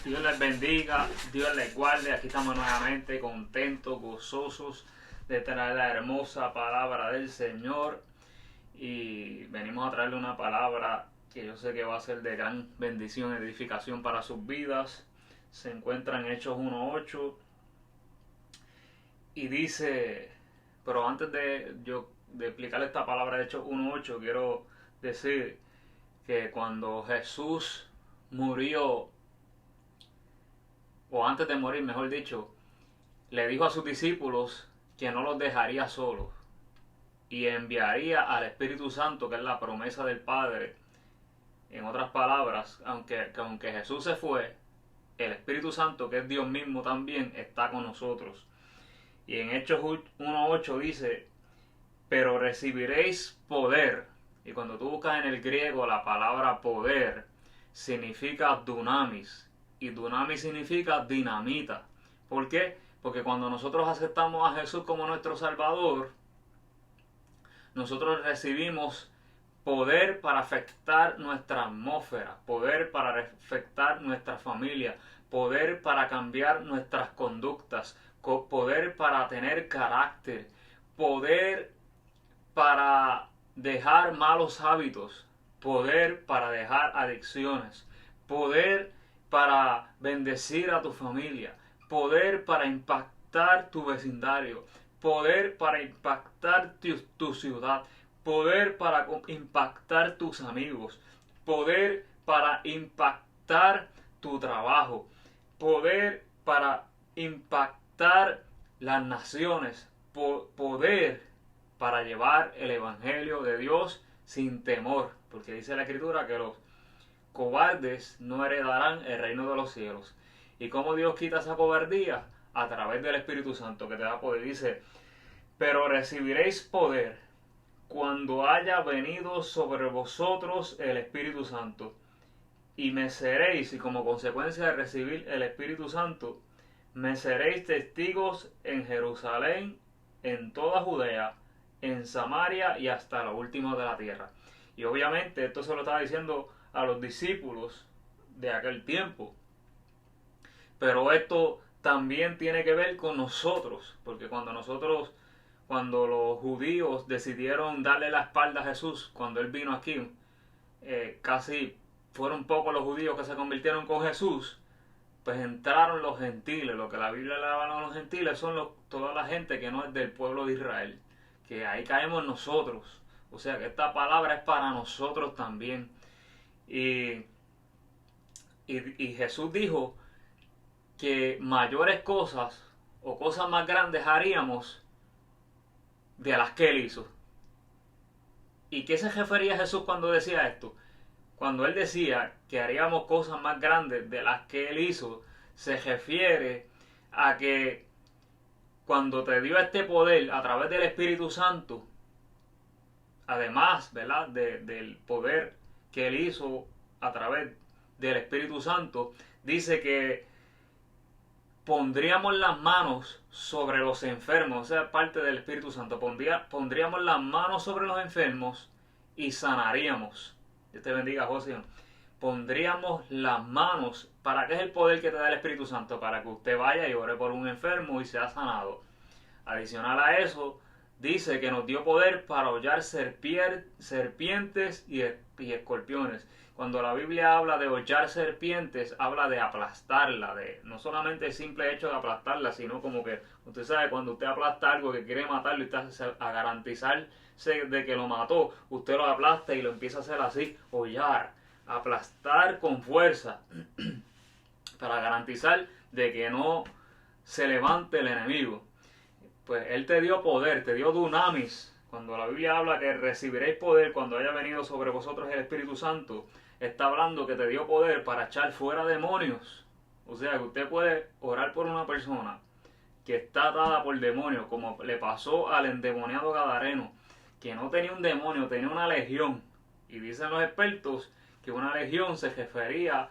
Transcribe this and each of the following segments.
Dios les bendiga, Dios les guarde. Aquí estamos nuevamente contentos, gozosos de traer la hermosa palabra del Señor. Y venimos a traerle una palabra que yo sé que va a ser de gran bendición, edificación para sus vidas. Se encuentra en Hechos 1:8 y dice, pero antes de explicar esta palabra de Hechos 1:8, quiero decir que cuando Jesús murió, o antes de morir, mejor dicho, le dijo a sus discípulos que no los dejaría solos y enviaría al Espíritu Santo, que es la promesa del Padre. En otras palabras, aunque Jesús se fue, el Espíritu Santo, que es Dios mismo también, está con nosotros. Y en Hechos 1:8 dice, pero recibiréis poder. Y cuando tú buscas en el griego la palabra poder, significa dunamis. Y dunamis significa dinamita. ¿Por qué? Porque cuando nosotros aceptamos a Jesús como nuestro Salvador, nosotros recibimos poder para afectar nuestra atmósfera, poder para afectar nuestra familia, poder para cambiar nuestras conductas, poder para tener carácter, poder para dejar malos hábitos, poder para dejar adicciones, poder para bendecir a tu familia, poder para impactar tu vecindario, poder para impactar tu ciudad, poder para impactar tus amigos, poder para impactar tu trabajo, poder para impactar las naciones, poder para llevar el evangelio de Dios sin temor, porque dice la Escritura que los cobardes no heredarán el reino de los cielos. ¿Y cómo Dios quita esa cobardía? A través del Espíritu Santo, que te da poder. Dice, pero recibiréis poder cuando haya venido sobre vosotros el Espíritu Santo, y me seréis, y como consecuencia de recibir el Espíritu Santo, me seréis testigos en Jerusalén, en toda Judea, en Samaria y hasta lo último de la tierra. Y obviamente esto se lo estaba diciendo a los discípulos de aquel tiempo. Pero esto también tiene que ver con nosotros, porque cuando los judíos decidieron darle la espalda a Jesús, cuando él vino aquí, casi fueron pocos los judíos que se convirtieron con Jesús, pues entraron los gentiles. Lo que la Biblia le habla a los gentiles son toda la gente que no es del pueblo de Israel, que ahí caemos nosotros. O sea que esta palabra es para nosotros también. Y Jesús dijo que mayores cosas o cosas más grandes haríamos de las que él hizo. ¿Y qué se refería Jesús cuando decía esto? Cuando él decía que haríamos cosas más grandes de las que él hizo, se refiere a que cuando te dio este poder a través del Espíritu Santo, además, ¿verdad?, del poder que él hizo a través del Espíritu Santo, dice que pondríamos las manos sobre los enfermos, o sea, parte del Espíritu Santo, pondríamos las manos sobre los enfermos y sanaríamos. Dios te bendiga, José. Pondríamos las manos. ¿Para qué es el poder que te da el Espíritu Santo? Para que usted vaya y ore por un enfermo y sea sanado. Adicional a eso, dice que nos dio poder para hollar serpientes y escorpiones. Cuando la Biblia habla de hollar serpientes, habla de aplastarla, de no solamente el simple hecho de aplastarla, sino como que, usted sabe, cuando usted aplasta algo que quiere matarlo y está a garantizarse de que lo mató, usted lo aplasta y lo empieza a hacer así, hollar, aplastar con fuerza, para garantizar de que no se levante el enemigo. Pues él te dio poder, te dio dunamis. Cuando la Biblia habla que recibiréis poder cuando haya venido sobre vosotros el Espíritu Santo, está hablando que te dio poder para echar fuera demonios. O sea que usted puede orar por una persona que está atada por demonios, como le pasó al endemoniado gadareno, que no tenía un demonio, tenía una legión. Y dicen los expertos que una legión se refería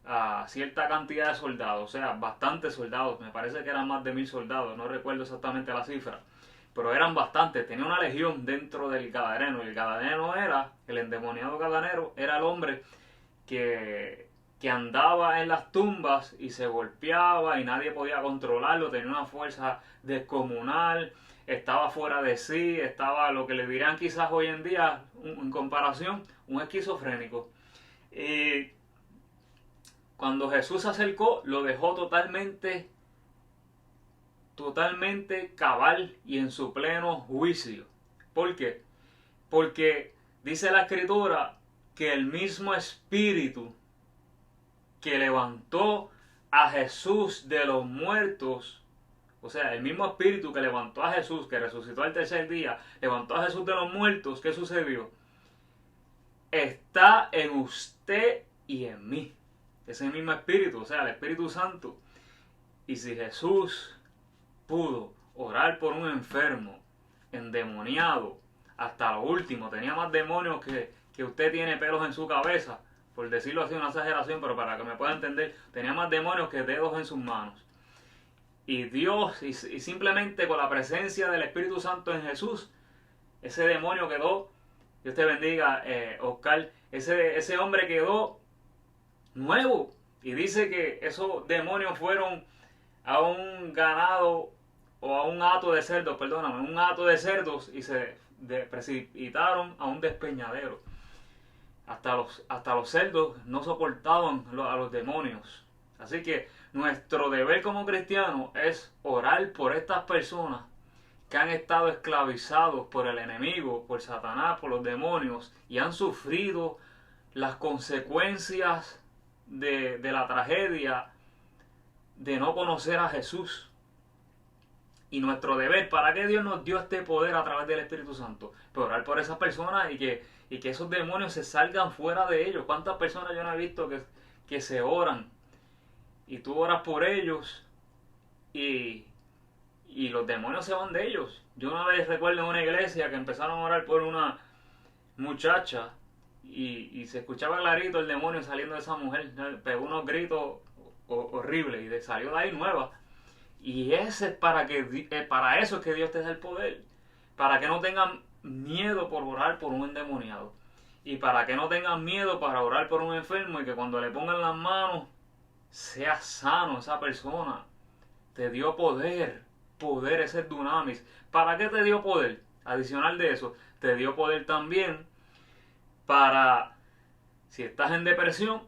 a cierta cantidad de soldados, o sea, bastantes soldados. Me parece que eran más de 1000 soldados, no recuerdo exactamente la cifra, pero eran bastantes. Tenía una legión dentro del gadareno. El gadareno era, el endemoniado gadareno, era el hombre que que andaba en las tumbas y se golpeaba y nadie podía controlarlo, tenía una fuerza descomunal, estaba fuera de sí, estaba lo que le dirán quizás hoy en día, en comparación, un esquizofrénico. Y cuando Jesús se acercó, lo dejó totalmente cabal y en su pleno juicio. ¿Por qué? Porque dice la Escritura que el mismo Espíritu que levantó a Jesús de los muertos, o sea, el mismo Espíritu que levantó a Jesús, que resucitó al tercer día, levantó a Jesús de los muertos, ¿qué sucedió? Está en usted y en mí. Ese mismo Espíritu, o sea, el Espíritu Santo. Y si Jesús pudo orar por un enfermo, endemoniado, hasta lo último, tenía más demonios que usted tiene pelos en su cabeza, por decirlo así, una exageración, pero para que me pueda entender, tenía más demonios que dedos en sus manos. Y Dios, y simplemente con la presencia del Espíritu Santo en Jesús, ese demonio quedó, Dios te bendiga, Oscar, ese hombre quedó nuevo. Y dice que esos demonios fueron a un ganado o a un hato de cerdos, perdóname, un hato de cerdos y se precipitaron a un despeñadero. Hasta los cerdos no soportaban a los demonios. Así que nuestro deber como cristianos es orar por estas personas que han estado esclavizados por el enemigo, por Satanás, por los demonios y han sufrido las consecuencias de la tragedia de no conocer a Jesús. Y nuestro deber, ¿para qué Dios nos dio este poder a través del Espíritu Santo? Pues orar por esas personas y que esos demonios se salgan fuera de ellos. ¿Cuántas personas yo no he visto que se oran? Y tú oras por ellos y los demonios se van de ellos. Yo una vez recuerdo en una iglesia que empezaron a orar por una muchacha y se escuchaba clarito el demonio saliendo de esa mujer. Pegó unos gritos horribles y salió de ahí nueva. Y ese es para eso es que Dios te da el poder. Para que no tengan miedo por orar por un endemoniado. Y para que no tengan miedo para orar por un enfermo y que cuando le pongan las manos sea sano esa persona. Te dio poder. Poder, ese es dunamis. ¿Para qué te dio poder? Adicional de eso, te dio poder también para, si estás en depresión,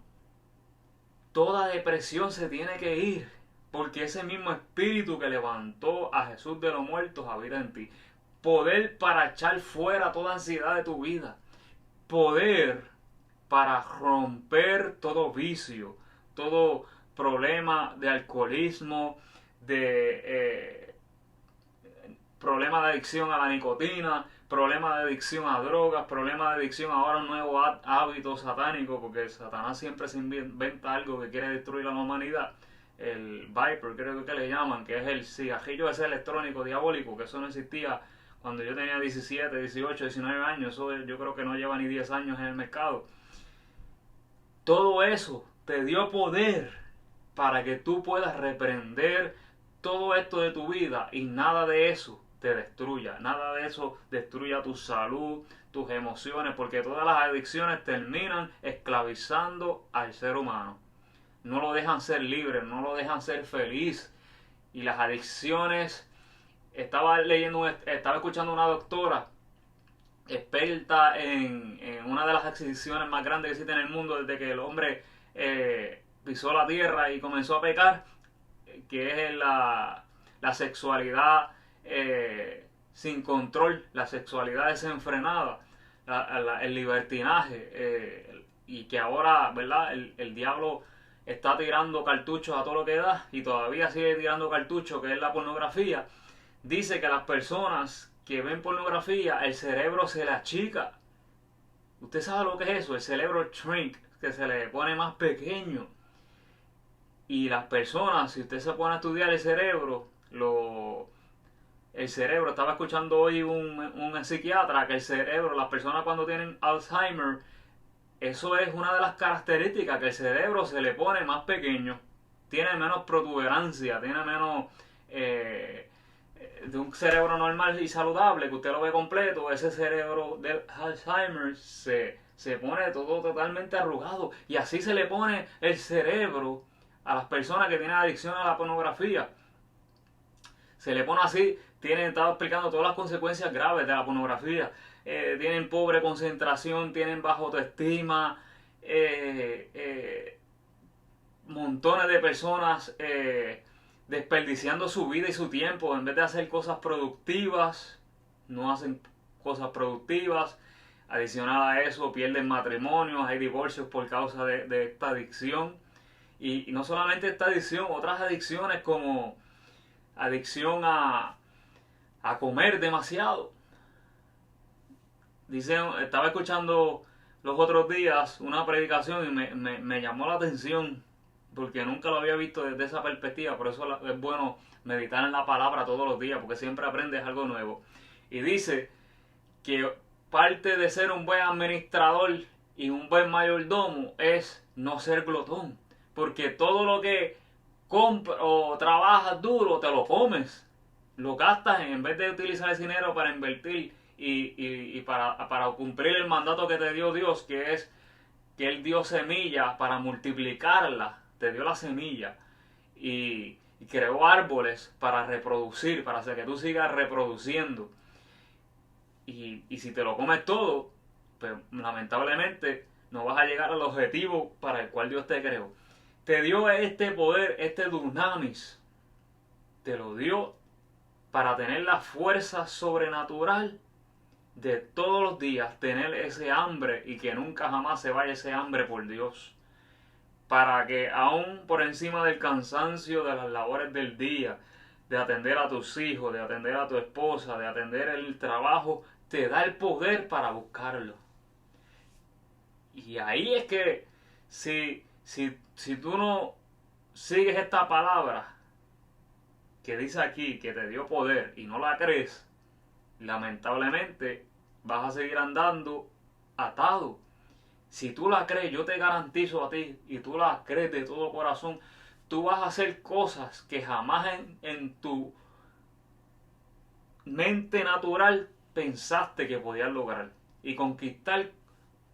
toda depresión se tiene que ir. Porque ese mismo Espíritu que levantó a Jesús de los muertos habita en ti. Poder para echar fuera toda ansiedad de tu vida. Poder para romper todo vicio, todo problema de alcoholismo, de problema de adicción a la nicotina, problema de adicción a drogas, problema de adicción ahora a un nuevo hábito satánico, porque Satanás siempre se inventa algo que quiere destruir a la humanidad. El Viper, creo que le llaman, que es el cigarrillo ese electrónico diabólico, que eso no existía cuando yo tenía 17, 18, 19 años. Eso yo creo que no lleva ni 10 años en el mercado. Todo eso te dio poder para que tú puedas reprender todo esto de tu vida y nada de eso te destruya, nada de eso destruya tu salud, tus emociones, porque todas las adicciones terminan esclavizando al ser humano. No lo dejan ser libre, no lo dejan ser feliz. Y las adicciones, estaba escuchando a una doctora experta en una de las adicciones más grandes que existen en el mundo desde que el hombre pisó la tierra y comenzó a pecar, que es la sexualidad sin control, la sexualidad desenfrenada, el libertinaje, y que ahora, ¿verdad? El diablo está tirando cartuchos a todo lo que da y todavía sigue tirando cartuchos, que es la pornografía. Dice que las personas que ven pornografía, el cerebro se le achica. ¿Usted sabe lo que es eso? El cerebro shrink, que se le pone más pequeño. Y las personas, si usted se pone a estudiar el cerebro, estaba escuchando hoy un psiquiatra que el cerebro, las personas cuando tienen Alzheimer, eso es una de las características, que el cerebro se le pone más pequeño, tiene menos protuberancia, tiene menos de un cerebro normal y saludable que usted lo ve completo. Ese cerebro del Alzheimer se se pone todo totalmente arrugado. Y así se le pone el cerebro a las personas que tienen adicción a la pornografía. Se le pone así, estaba explicando todas las consecuencias graves de la pornografía. Tienen pobre concentración, tienen baja autoestima, montones de personas desperdiciando su vida y su tiempo en vez de hacer cosas productivas, no hacen cosas productivas. Adicional a eso, pierden matrimonios, hay divorcios por causa de esta adicción. Y no solamente esta adicción, otras adicciones como adicción a comer demasiado. Estaba escuchando los otros días una predicación y me llamó la atención porque nunca lo había visto desde esa perspectiva. Por eso es bueno meditar en la palabra todos los días, porque siempre aprendes algo nuevo. Y dice que parte de ser un buen administrador y un buen mayordomo es no ser glotón, porque todo lo que compras o trabajas duro te lo comes, lo gastas en vez de utilizar ese dinero para invertir y para cumplir el mandato que te dio Dios, que es que Él dio semilla para multiplicarla, te dio la semilla y creó árboles para reproducir, para hacer que tú sigas reproduciendo. Y si te lo comes todo, pues lamentablemente no vas a llegar al objetivo para el cual Dios te creó. Te dio este poder, este dunamis, te lo dio para tener la fuerza sobrenatural de todos los días, tener ese hambre y que nunca jamás se vaya ese hambre por Dios. Para que aún por encima del cansancio de las labores del día, de atender a tus hijos, de atender a tu esposa, de atender el trabajo, te da el poder para buscarlo. Y ahí es que si tú no sigues esta palabra que dice aquí que te dio poder y no la crees, lamentablemente vas a seguir andando atado. Si tú la crees, yo te garantizo a ti, y tú la crees de todo corazón, tú vas a hacer cosas que jamás en tu mente natural pensaste que podías lograr. Y conquistar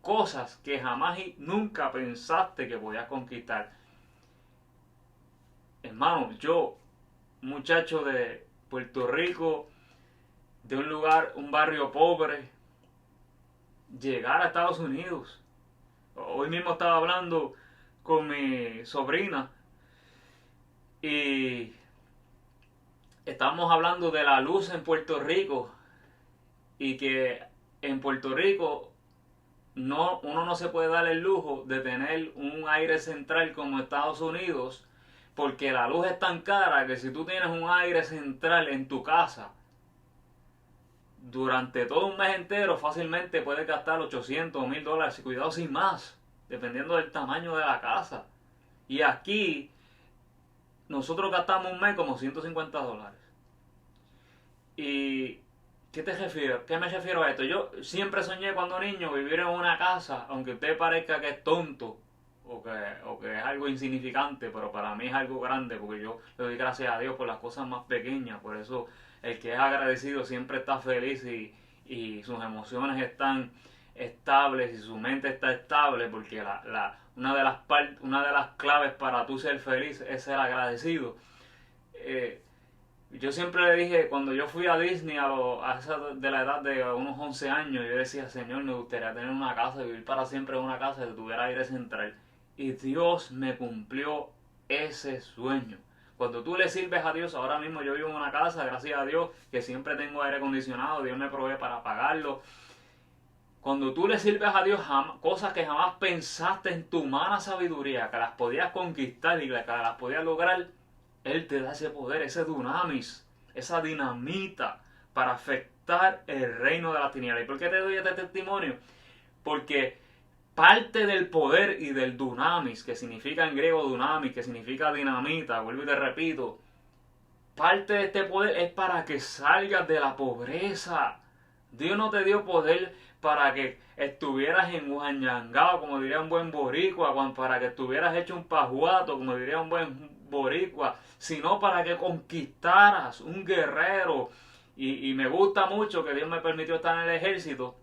cosas que jamás y nunca pensaste que podías conquistar. Hermano, yo, muchacho de Puerto Rico, de un lugar, un barrio pobre, llegar a Estados Unidos. Hoy mismo estaba hablando con mi sobrina y estábamos hablando de la luz en Puerto Rico y que en Puerto Rico uno no se puede dar el lujo de tener un aire central como Estados Unidos, porque la luz es tan cara que si tú tienes un aire central en tu casa durante todo un mes entero, fácilmente puedes gastar $800 o $1000, y cuidado sin más, dependiendo del tamaño de la casa. Y aquí nosotros gastamos un mes como $150. ¿Y qué te refiero? ¿Qué me refiero a esto? Yo siempre soñé cuando niño vivir en una casa, aunque usted parezca que es tonto o que es algo insignificante, pero para mí es algo grande, porque yo le doy gracias a Dios por las cosas más pequeñas. Por eso el que es agradecido siempre está feliz y sus emociones están estables y su mente está estable, porque una de las claves para tú ser feliz es ser agradecido. Yo siempre le dije, cuando yo fui a Disney de la edad de unos 11 años, yo decía, Señor, me gustaría tener una casa, vivir para siempre en una casa que tuviera aire central. Y Dios me cumplió ese sueño. Cuando tú le sirves a Dios, ahora mismo yo vivo en una casa, gracias a Dios, que siempre tengo aire acondicionado, Dios me provee para pagarlo. Cuando tú le sirves a Dios cosas que jamás pensaste en tu humana sabiduría, que las podías conquistar y que las podías lograr, Él te da ese poder, ese dunamis, esa dinamita para afectar el reino de la tiniebla. ¿Y por qué te doy este testimonio? Porque parte del poder y del dunamis, que significa en griego dunamis, que significa dinamita, vuelvo y te repito, parte de este poder es para que salgas de la pobreza. Dios no te dio poder para que estuvieras enguañangado, como diría un buen boricua, para que estuvieras hecho un pajuato, como diría un buen boricua, sino para que conquistaras un guerrero. Y me gusta mucho que Dios me permitió estar en el ejército,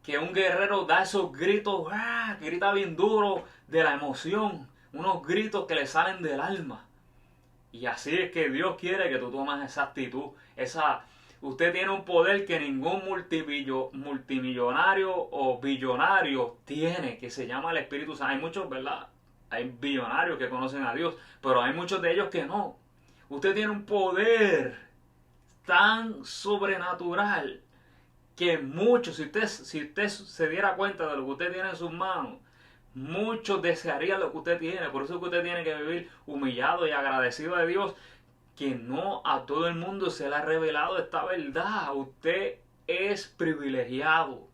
que un guerrero da esos gritos, ¡ah!, que grita bien duro de la emoción, unos gritos que le salen del alma. Y así es que Dios quiere que tú tomes esa actitud. Usted tiene un poder que ningún multimillonario o billonario tiene, que se llama el Espíritu Santo. Hay muchos, ¿verdad? Hay billonarios que conocen a Dios, pero hay muchos de ellos que no. Usted tiene un poder tan sobrenatural que muchos, si usted se diera cuenta de lo que usted tiene en sus manos, muchos desearían lo que usted tiene. Por eso es que usted tiene que vivir humillado y agradecido de Dios, que no a todo el mundo se le ha revelado esta verdad. Usted es privilegiado,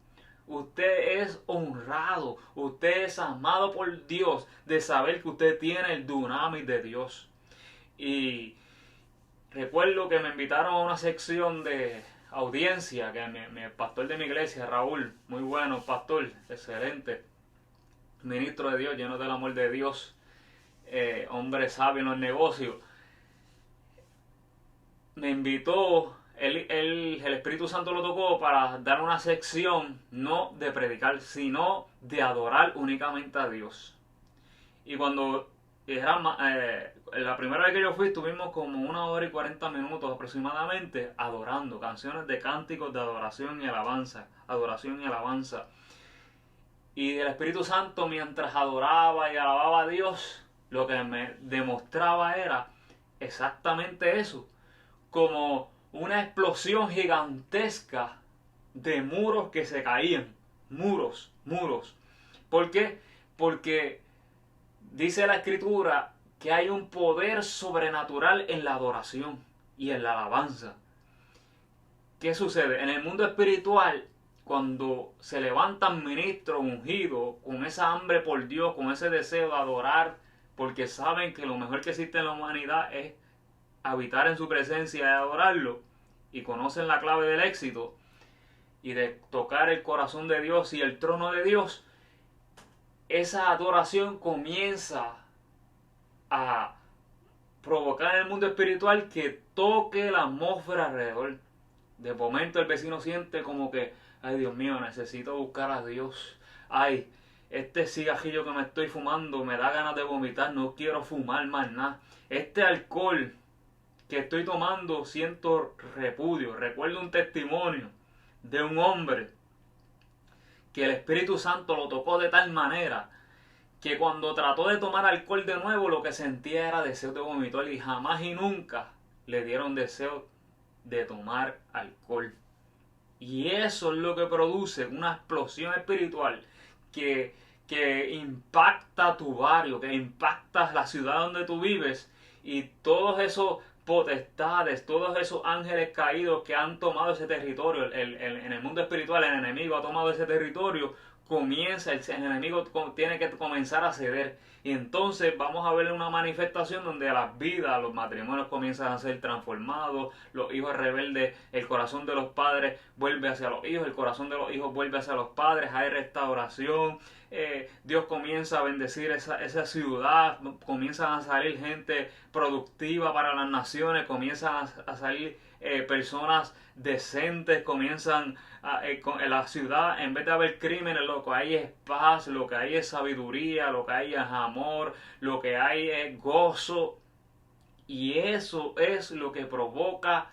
usted es honrado, usted es amado por Dios, de saber que usted tiene el dunamis de Dios. Y recuerdo que me invitaron a una sección de audiencia, que el pastor de mi iglesia, Raúl, muy bueno pastor, excelente, ministro de Dios, lleno del amor de Dios, hombre sabio en los negocios, me invitó, el Espíritu Santo lo tocó para dar una sección no de predicar, sino de adorar únicamente a Dios. Y cuando la primera vez que yo fui, estuvimos como 1 hora y 40 minutos aproximadamente adorando, canciones de cánticos de adoración y alabanza, adoración y alabanza. Y el Espíritu Santo, mientras adoraba y alababa a Dios, lo que me demostraba era exactamente eso, como una explosión gigantesca de muros que se caían, muros. ¿Por qué? Porque dice la Escritura que hay un poder sobrenatural en la adoración y en la alabanza. ¿Qué sucede? En el mundo espiritual, cuando se levantan ministros ungidos con esa hambre por Dios, con ese deseo de adorar, porque saben que lo mejor que existe en la humanidad es habitar en su presencia y adorarlo, y conocen la clave del éxito y de tocar el corazón de Dios y el trono de Dios, esa adoración comienza a provocar en el mundo espiritual que toque la atmósfera alrededor. De momento el vecino siente como que, ay Dios mío, necesito buscar a Dios. Ay, este cigajillo que me estoy fumando me da ganas de vomitar, no quiero fumar más nada. Este alcohol que estoy tomando siento repudio. Recuerdo un testimonio de un hombre que el Espíritu Santo lo tocó de tal manera que cuando trató de tomar alcohol de nuevo, lo que sentía era deseo de vomitar, y jamás y nunca le dieron deseo de tomar alcohol. Y eso es lo que produce una explosión espiritual que impacta tu barrio, que impacta la ciudad donde tú vives, y todos esos potestades, todos esos ángeles caídos que han tomado ese territorio, en el mundo espiritual el enemigo ha tomado ese territorio, el enemigo tiene que comenzar a ceder. Y entonces vamos a ver una manifestación donde las vidas, los matrimonios comienzan a ser transformados, los hijos rebeldes, el corazón de los padres vuelve hacia los hijos, el corazón de los hijos vuelve hacia los padres, hay restauración, Dios comienza a bendecir esa ciudad, comienzan a salir gente productiva para las naciones, comienzan a salir personas decentes, comienzan en la ciudad, en vez de haber crímenes, lo que hay es paz, lo que hay es sabiduría, lo que hay es amor, lo que hay es gozo, y eso es lo que provoca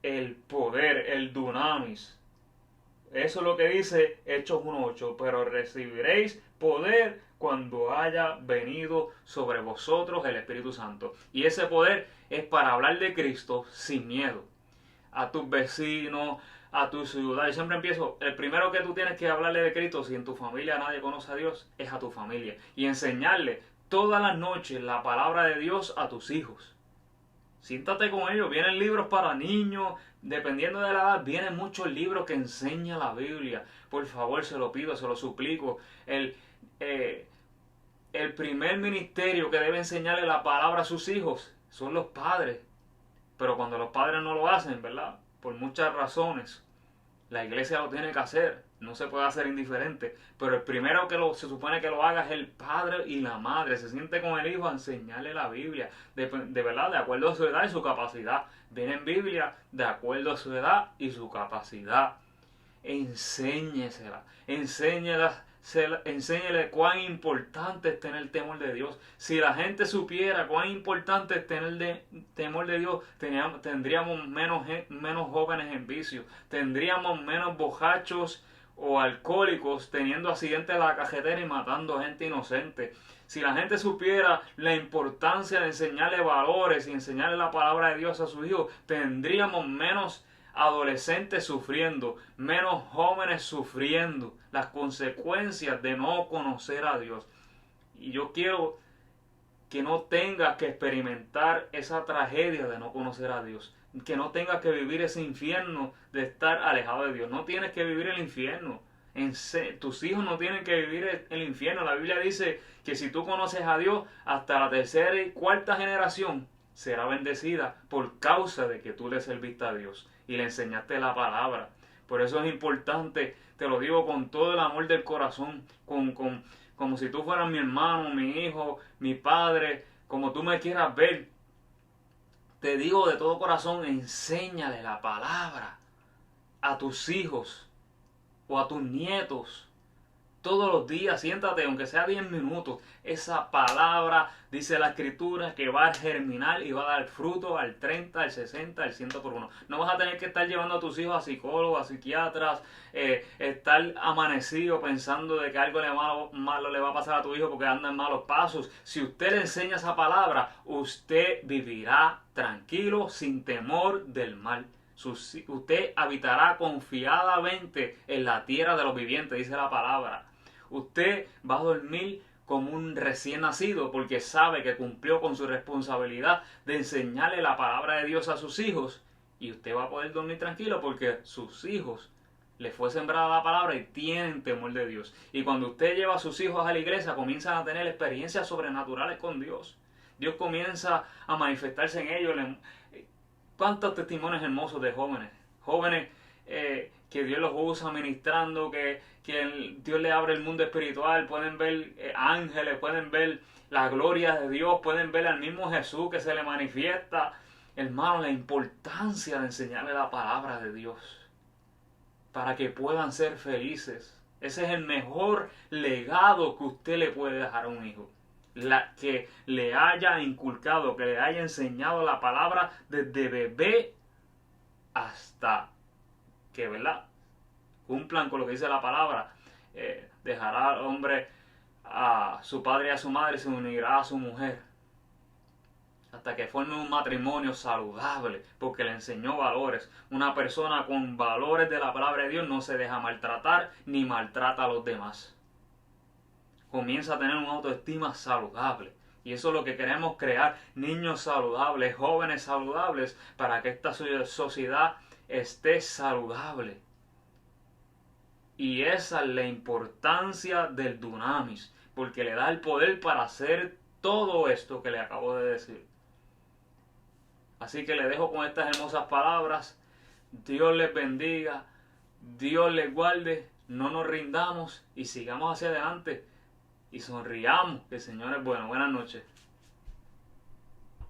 el poder, el dunamis. Eso es lo que dice Hechos 1:8, pero recibiréis poder cuando haya venido sobre vosotros el Espíritu Santo. Y ese poder es para hablar de Cristo sin miedo a tus vecinos, a tu ciudad. Yo siempre empiezo, el primero que tú tienes que hablarle de Cristo, si en tu familia nadie conoce a Dios, es a tu familia, y enseñarle todas las noches la palabra de Dios a tus hijos. Siéntate con ellos. Vienen libros para niños, dependiendo de la edad, vienen muchos libros que enseñan la Biblia. Por favor, se lo pido, se lo suplico. El primer ministerio que debe enseñarle la palabra a sus hijos son los padres. Pero cuando los padres no lo hacen, ¿verdad?, por muchas razones, la iglesia lo tiene que hacer. No se puede hacer indiferente. Pero el primero que se supone que lo haga es el padre y la madre. Se siente con el hijo a enseñarle la Biblia. De verdad, de acuerdo a su edad y su capacidad. Viene en Biblia de acuerdo a su edad y su capacidad. enséñesela, enséñele cuán importante es tener temor de Dios. Si la gente supiera cuán importante es tener temor de Dios, tendríamos menos jóvenes en vicio, tendríamos menos borrachos o alcohólicos teniendo accidentes en la carretera y matando gente inocente. Si la gente supiera la importancia de enseñarle valores y enseñarle la palabra de Dios a sus hijos, tendríamos menos adolescentes sufriendo, menos jóvenes sufriendo las consecuencias de no conocer a Dios. Y yo quiero que no tengas que experimentar esa tragedia de no conocer a Dios, que no tengas que vivir ese infierno de estar alejado de Dios. No tienes que vivir el infierno. Tus hijos no tienen que vivir el infierno. La Biblia dice que si tú conoces a Dios, hasta la tercera y cuarta generación será bendecida por causa de que tú le serviste a Dios y le enseñaste la palabra. Por eso es importante, te lo digo con todo el amor del corazón, como si tú fueras mi hermano, mi hijo, mi padre, como tú me quieras ver. Te digo de todo corazón, enséñale la palabra a tus hijos o a tus nietos. Todos los días, siéntate, aunque sea 10 minutos. Esa palabra, dice la Escritura, que va a germinar y va a dar fruto al 30, al 60, al 100 por uno. No vas a tener que estar llevando a tus hijos a psicólogos, a psiquiatras, estar amanecido pensando de que algo malo le va a pasar a tu hijo porque anda en malos pasos. Si usted le enseña esa palabra, usted vivirá tranquilo, sin temor del mal. Usted habitará confiadamente en la tierra de los vivientes, dice la palabra. Usted va a dormir como un recién nacido porque sabe que cumplió con su responsabilidad de enseñarle la palabra de Dios a sus hijos, y usted va a poder dormir tranquilo porque sus hijos le fue sembrada la palabra y tienen temor de Dios. Y cuando usted lleva a sus hijos a la iglesia, comienzan a tener experiencias sobrenaturales con Dios. Dios comienza a manifestarse en ellos. ¿Cuántos testimonios hermosos de jóvenes que Dios los usa ministrando, que Dios le abre el mundo espiritual, pueden ver ángeles, pueden ver la gloria de Dios, pueden ver al mismo Jesús que se le manifiesta? Hermano, la importancia de enseñarle la palabra de Dios para que puedan ser felices. Ese es el mejor legado que usted le puede dejar a un hijo. Que le haya inculcado, que le haya enseñado la palabra desde bebé hasta que, ¿verdad?, cumplan con lo que dice la palabra. Dejará al hombre a su padre y a su madre y se unirá a su mujer hasta que forme un matrimonio saludable, porque le enseñó valores. Una persona con valores de la palabra de Dios no se deja maltratar ni maltrata a los demás. Comienza a tener una autoestima saludable. Y eso es lo que queremos crear: niños saludables, jóvenes saludables, para que esta sociedad esté saludable. Y esa es la importancia del dunamis, porque le da el poder para hacer todo esto que le acabo de decir. Así que le dejo con estas hermosas palabras. Dios les bendiga, Dios les guarde, no nos rindamos y sigamos hacia adelante. Y sonriamos, que el Señor es bueno. Buenas noches.